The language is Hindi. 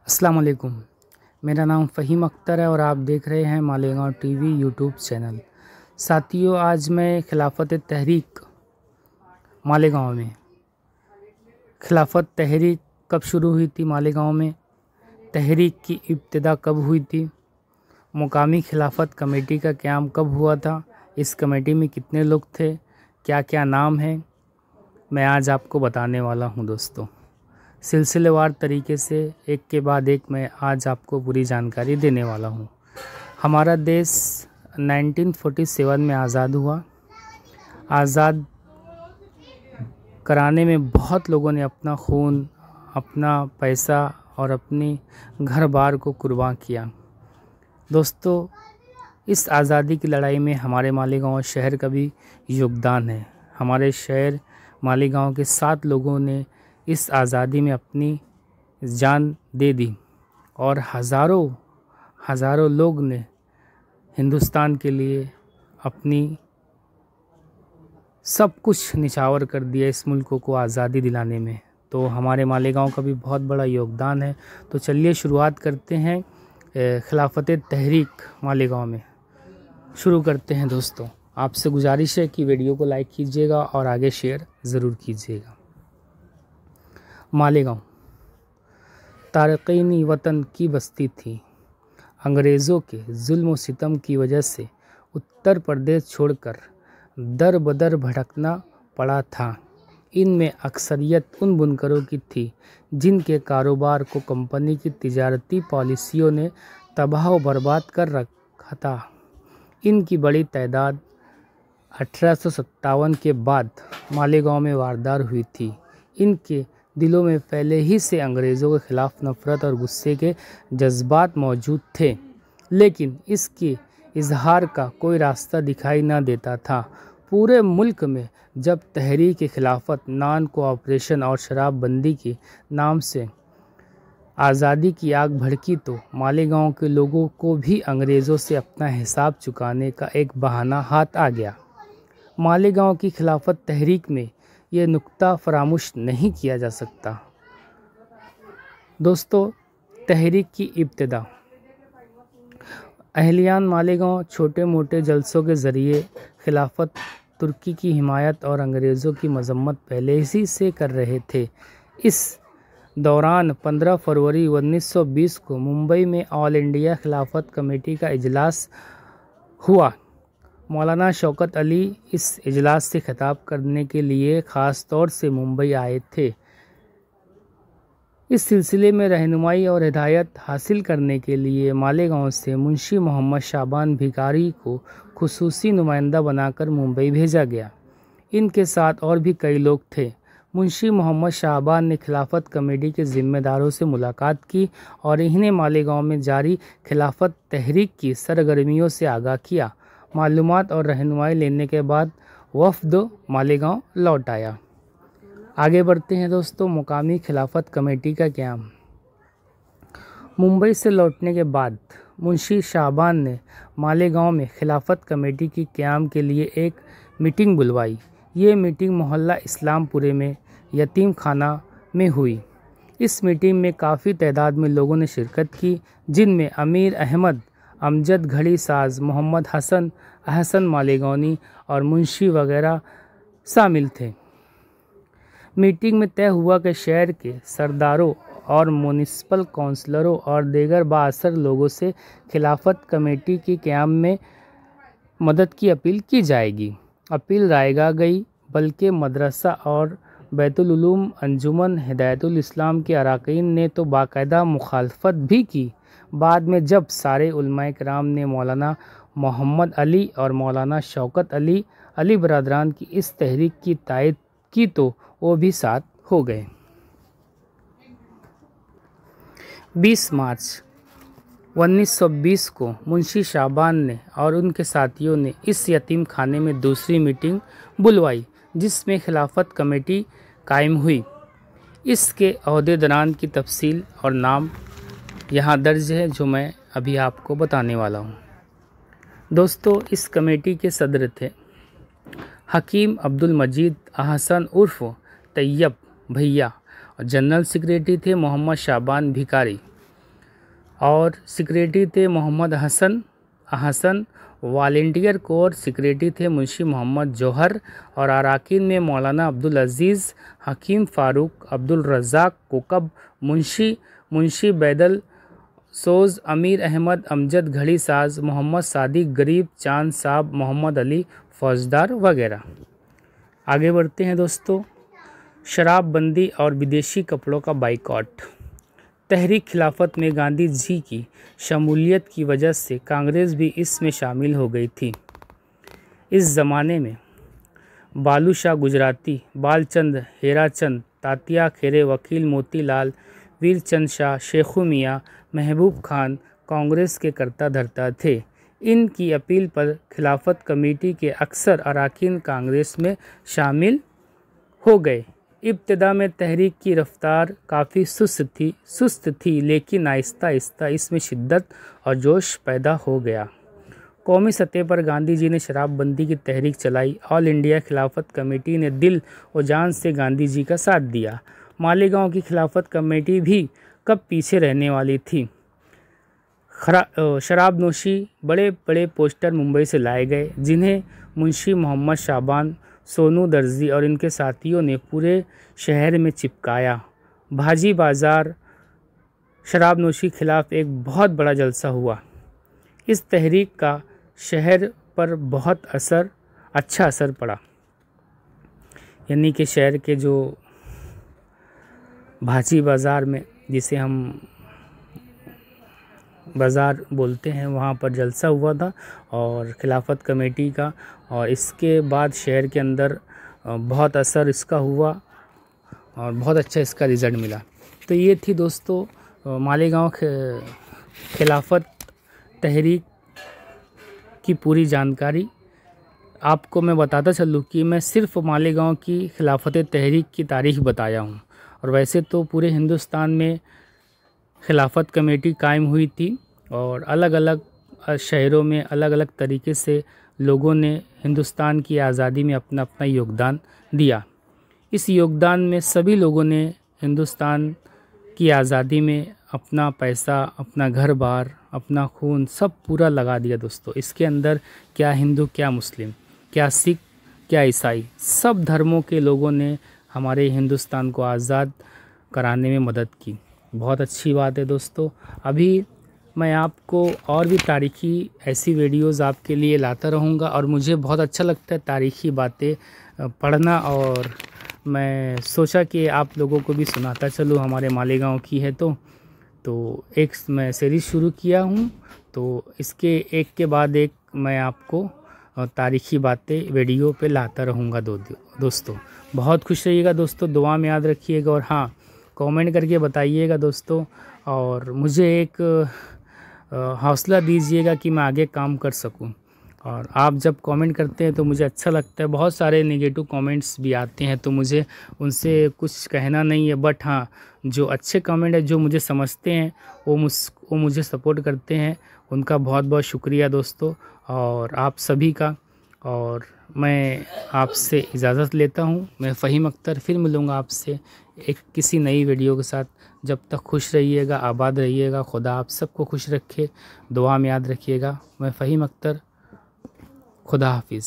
अस्सलाम वालेकुम। मेरा नाम फ़हीम अख्तर है और आप देख रहे हैं मालेगांव टीवी यूट्यूब चैनल। साथियों, आज मैं खिलाफत तहरीक मालेगांव में खिलाफत तहरीक कब शुरू हुई थी, मालेगांव में तहरीक की इब्तिदा कब हुई थी, मुकामी खिलाफत कमेटी का क़याम कब हुआ था, इस कमेटी में कितने लोग थे, क्या क्या नाम है, मैं आज आपको बताने वाला हूं दोस्तों। सिलसिलेवार तरीके से एक के बाद एक मैं आज आपको पूरी जानकारी देने वाला हूं। हमारा देश 1947 में आज़ाद हुआ। आज़ाद कराने में बहुत लोगों ने अपना खून, अपना पैसा और अपनी घर बार को कुर्बान किया। दोस्तों, इस आज़ादी की लड़ाई में हमारे मालेगांव शहर का भी योगदान है। हमारे शहर मालेगांव के 7 लोगों ने इस आज़ादी में अपनी जान दे दी और हज़ारों लोग ने हिंदुस्तान के लिए अपनी सब कुछ निछावर कर दिया इस मुल्क को आज़ादी दिलाने में। तो हमारे मालेगांव का भी बहुत बड़ा योगदान है। तो चलिए शुरुआत करते हैं खिलाफत तहरीक मालेगांव में। शुरू करते हैं दोस्तों। आपसे गुजारिश है कि वीडियो को लाइक कीजिएगा और आगे शेयर ज़रूर कीजिएगा। मालेगांव तारक़ीन वतन की बस्ती थी। अंग्रेज़ों के जुल्म व सितम की वजह से उत्तर प्रदेश छोड़कर दर बदर भटकना पड़ा था। इनमें अक्सरियत उन बुनकरों की थी जिनके कारोबार को कंपनी की तिजारती पॉलिसियों ने तबाह व बर्बाद कर रखा था। इनकी बड़ी तादाद 1857 के बाद मालेगांव में वारदार हुई थी। इनके दिलों में पहले ही से अंग्रेज़ों के ख़िलाफ़ नफ़रत और गुस्से के जज्बात मौजूद थे, लेकिन इसके इजहार का कोई रास्ता दिखाई न देता था। पूरे मुल्क में जब तहरीक खिलाफत, नॉन कोऑपरेशन और शराबबंदी के नाम से आज़ादी की आग भड़की तो मालेगांव के लोगों को भी अंग्रेज़ों से अपना हिसाब चुकाने का एक बहाना हाथ आ गया। मालेगांव की खिलाफत तहरीक में ये नुक्ता फरामोश नहीं किया जा सकता। दोस्तों, तहरीक की इब्तिदा। अहलियान मालेगांव छोटे मोटे जलसों के ज़रिए खिलाफत तुर्की की हिमायत और अंग्रेज़ों की मजम्मत पहले ही से कर रहे थे। इस दौरान 15 फरवरी 1920 को मुंबई में ऑल इंडिया खिलाफत कमेटी का इजलास हुआ। मौलाना शौकत अली इस इजलास से खिताब करने के लिए ख़ास तौर से मुंबई आए थे। इस सिलसिले में रहनुमाई और हिदायत हासिल करने के लिए मालेगांव से मुंशी मोहम्मद शाबान भिकारी को खुसूसी नुमाइंदा बनाकर मुंबई भेजा गया। इनके साथ और भी कई लोग थे। मुंशी मोहम्मद शाबान ने खिलाफत कमेटी के ज़िम्मेदारों से मुलाकात की और इन्हें मालेगांव में जारी खिलाफत तहरीक की सरगर्मियों से आगाह किया। मालूमात और रहनुमाई लेने के बाद वफ़द मालेगांव लौट आया। आगे बढ़ते हैं दोस्तों। मुकामी खिलाफत कमेटी का क़याम। मुंबई से लौटने के बाद मुंशी शाबान ने मालेगांव में खिलाफत कमेटी की क़याम के लिए एक मीटिंग बुलवाई। ये मीटिंग मोहल्ला इस्लामपुरे में यतीम खाना में हुई। इस मीटिंग में काफ़ी तादाद में लोगों ने शिरकत की, जिनमें अमीर अहमद, अमजद घड़ी साज, मोहम्मद हसन, अहसन मालेगांवी और मुंशी वगैरह शामिल थे। मीटिंग में तय हुआ कि शहर के सरदारों और म्युनिसिपल काउंसलरों और दीगर बाअसर लोगों से खिलाफत कमेटी के क़याम में मदद की अपील की जाएगी। अपील रायगा गई, बल्कि मदरसा और बैतुल उलूम अंजुमन हिदायतुल इस्लाम के अरकान ने तो बाकायदा मुखालफत भी की। बाद में जब सारे उलमाए किराम ने मौलाना मोहम्मद अली और मौलाना शौकत अली बरदरान की इस तहरीक की तायद की तो वो भी साथ हो गए। 20 मार्च 1920 को मुंशी शाबान ने और उनके साथियों ने इस यतीम खाने में दूसरी मीटिंग बुलवाई, जिसमें खिलाफत कमेटी कायम हुई। इसके अहदेदारान की तफसील और नाम यहाँ दर्ज है, जो मैं अभी आपको बताने वाला हूँ। दोस्तों, इस कमेटी के सदर थे हकीम अब्दुल मजीद अहसन उर्फ तैयब भैया और जनरल सेक्रेटरी थे मोहम्मद शाबान भिकारी। और सेक्रेटरी थे Mohammad Hasan. Volunteer core secretary थे मुंशी मोहम्मद जौहर और अरकान में मौलाना अब्दुल अजीज़, हकीम फ़ारूक, अब्दुल रज़ाक कोकब, मुंशी बैदल सोज़, अमीर अहमद अमजद घड़ी साज, मोहम्मद सादिक गरीब, चांद साहब, मोहम्मद अली फौजदार वगैरह। आगे बढ़ते हैं दोस्तों। शराबबंदी और विदेशी कपड़ों का बाइकॉट। तहरीक खिलाफत में गांधी जी की शमूलियत की वजह से कांग्रेस भी इसमें शामिल हो गई थी। इस ज़माने में बालू शाह गुजराती, बालचंद हेराचंद, तात्या खेरे, वकील मोतीलाल, वीरचंद शाह, शेखू मियाँ, महबूब खान कांग्रेस के कर्ता धर्ता थे। इनकी अपील पर खिलाफत कमेटी के अक्सर अरकान कांग्रेस में शामिल हो गए। इब्तिदा में तहरीक की रफ्तार काफ़ी सुस्त थी लेकिन आहिस्ता आहिस्ता इसमें शिद्दत और जोश पैदा हो गया। कौमी सतह पर गांधी जी ने शराबबंदी की तहरीक चलाई। ऑल इंडिया खिलाफत कमेटी ने दिल और जान से गांधी जी का साथ दिया। मालेगांव की खिलाफत कमेटी भी कब पीछे रहने वाली थी। शराबनोशी बड़े बड़े पोस्टर मुंबई से लाए गए जिन्हें मुंशी मोहम्मद शाबान, सोनू दर्जी और इनके साथियों ने पूरे शहर में चिपकाया। भाजी बाज़ार शराबनोशी खिलाफ एक बहुत बड़ा जलसा हुआ। इस तहरीक का शहर पर बहुत अच्छा असर पड़ा। यानी कि शहर के जो भाजी बाज़ार में, जिसे हम बाज़ार बोलते हैं, वहाँ पर जलसा हुआ था और खिलाफत कमेटी का, और इसके बाद शहर के अंदर बहुत असर इसका हुआ और बहुत अच्छा इसका रिज़ल्ट मिला। तो ये थी दोस्तों मालेगांव खिलाफत तहरीक की पूरी जानकारी। आपको मैं बताता चलूँ कि मैं सिर्फ मालेगांव की खिलाफत तहरीक की तारीख बताया हूँ, और वैसे तो पूरे हिंदुस्तान में खिलाफत कमेटी कायम हुई थी और अलग अलग शहरों में अलग अलग तरीके से लोगों ने हिंदुस्तान की आज़ादी में अपना अपना योगदान दिया। इस योगदान में सभी लोगों ने हिंदुस्तान की आज़ादी में अपना पैसा, अपना घर बार, अपना खून सब पूरा लगा दिया दोस्तों। इसके अंदर क्या हिंदू, क्या मुस्लिम, क्या सिख, क्या ईसाई, सब धर्मों के लोगों ने हमारे हिंदुस्तान को आज़ाद कराने में मदद की। बहुत अच्छी बात है दोस्तों। अभी मैं आपको और भी तारीख़ी ऐसी वीडियोज़ आपके लिए लाता रहूँगा और मुझे बहुत अच्छा लगता है तारीख़ी बातें पढ़ना, और मैं सोचा कि आप लोगों को भी सुनाता चलूँ। हमारे मालेगांव की है तो एक मैं सीरीज़ शुरू किया हूँ, तो इसके एक के बाद एक मैं आपको तारीख़ी बातें वीडियो पे लाता रहूँगा दोस्तों। बहुत खुश रहिएगा दोस्तों, दुआ में याद रखिएगा, और हाँ, कमेंट करके बताइएगा दोस्तों, और मुझे एक हौसला दीजिएगा कि मैं आगे काम कर सकूं। और आप जब कमेंट करते हैं तो मुझे अच्छा लगता है। बहुत सारे नेगेटिव कमेंट्स भी आते हैं तो मुझे उनसे कुछ कहना नहीं है, बट हाँ, जो अच्छे कमेंट है, जो मुझे समझते हैं, वो मुझे सपोर्ट करते हैं, उनका बहुत बहुत शुक्रिया दोस्तों और आप सभी का। और मैं आपसे इजाज़त लेता हूँ। मैं फ़हीम अख्तर फिर मिलूँगा आपसे एक किसी नई वीडियो के साथ। जब तक खुश रहिएगा, आबाद रहिएगा, खुदा आप सबको खुश रखे, दुआ में याद रखिएगा। मैं फ़हीम अख्तर, खुदा हाफिज़।